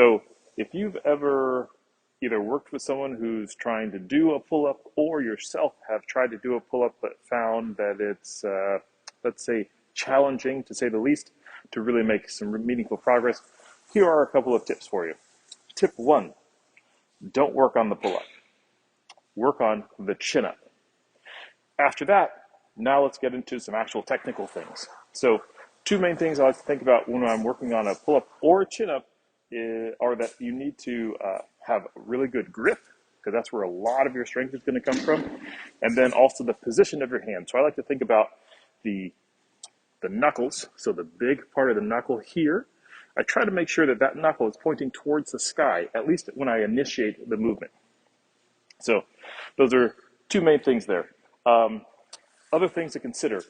So if you've ever either worked with someone who's trying to do a pull-up or yourself have tried to do a pull-up but found that it's, let's say, challenging to say the least to really make some meaningful progress, here are a couple of tips for you. Tip 1, don't work on the pull-up. Work on the chin-up. After that, now let's get into some actual technical things. So 2 main things I like to think about when I'm working on a pull-up or a chin-up are that you need to have a really good grip, because that's where a lot of your strength is going to come from, and then also the position of your hand. So I like to think about the knuckles, so the big part of the knuckle here. I try to make sure that that knuckle is pointing towards the sky, at least when I initiate the movement. So those are 2 main things there. Other things to consider.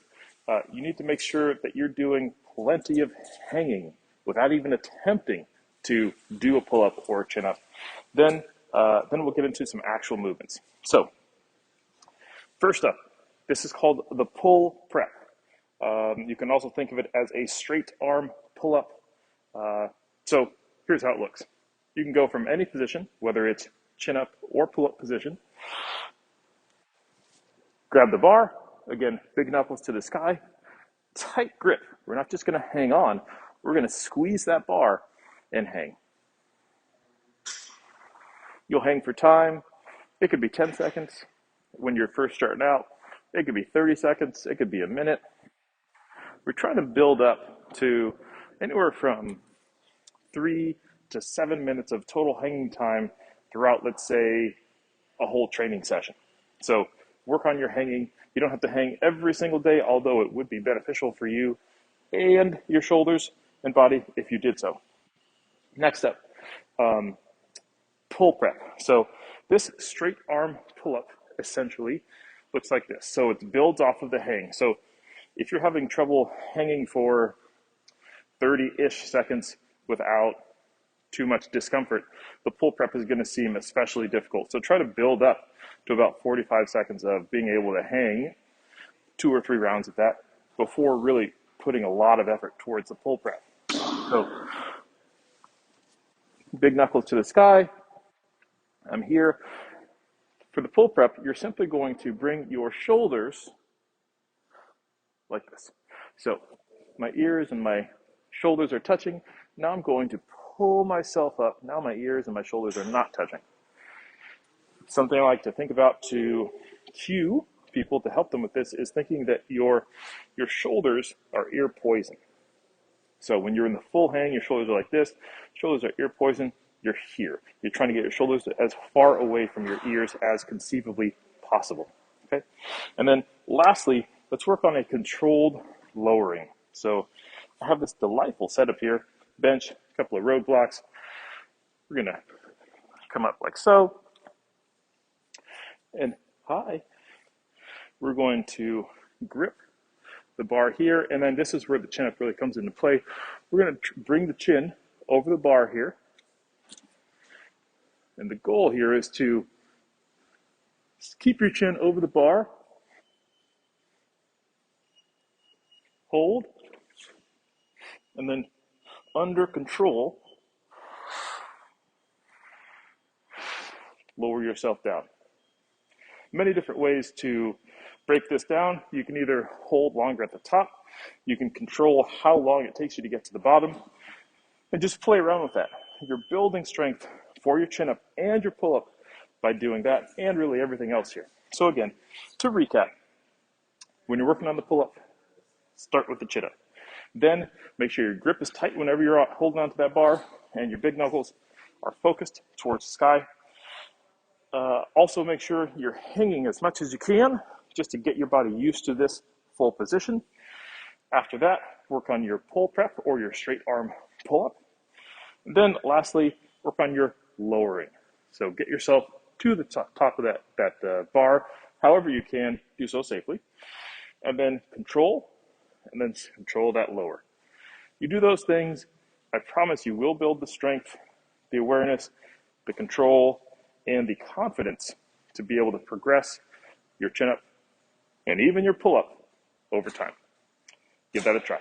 You need to make sure that you're doing plenty of hanging without even attempting to do a pull-up or a chin-up. Then we'll get into some actual movements. So first up, this is called the pull prep. You can also think of it as a straight arm pull-up. So here's how it looks. You can go from any position, whether it's chin-up or pull-up position. Grab the bar, again, big knuckles to the sky, tight grip. We're not just going to hang on, we're going to squeeze that bar and hang. You'll hang for time. It could be 10 seconds when you're first starting out. It could be 30 seconds. It could be a minute. We're trying to build up to anywhere from 3 to 7 minutes of total hanging time throughout, let's say, a whole training session. So work on your hanging. You don't have to hang every single day, although it would be beneficial for you and your shoulders and body if you did so. Next up, pull prep. So this straight arm pull-up essentially looks like this. So it builds off of the hang. So if you're having trouble hanging for 30-ish seconds without too much discomfort, the pull prep is going to seem especially difficult. So try to build up to about 45 seconds of being able to hang 2 or 3 rounds of that before really putting a lot of effort towards the pull prep. So big knuckles to the sky. I'm here. For the pull prep, you're simply going to bring your shoulders like this. So my ears and my shoulders are touching. Now I'm going to pull myself up. Now my ears and my shoulders are not touching. Something I like to think about to cue people to help them with this is thinking that your shoulders are ear poison. So when you're in the full hang, your shoulders are like this. Shoulders are ear poison. You're here. You're trying to get your shoulders as far away from your ears as conceivably possible. Okay? And then lastly, let's work on a controlled lowering. So I have this delightful setup here. Bench, a couple of road blocks. We're going to come up like so. And hi. We're going to grip the bar here. And then this is where the chin up really comes into play. We're going to bring the chin over the bar here. And the goal here is to keep your chin over the bar, hold, and then under control, lower yourself down. Many different ways to break this down. You can either hold longer at the top, you can control how long it takes you to get to the bottom, and just play around with that. You're building strength for your chin up and your pull up by doing that, and really everything else here. So again, to recap, when you're working on the pull up, start with the chin up. Then make sure your grip is tight whenever you're holding onto that bar, and your big knuckles are focused towards the sky. Also make sure you're hanging as much as you can, just to get your body used to this full position. After that, work on your pull prep or your straight arm pull up. Then lastly, work on your lowering. So get yourself to the top of that bar, however you can, do so safely. And then control that lower. You do those things, I promise you will build the strength, the awareness, the control, and the confidence to be able to progress your chin up and even your pull up over time. Give that a try.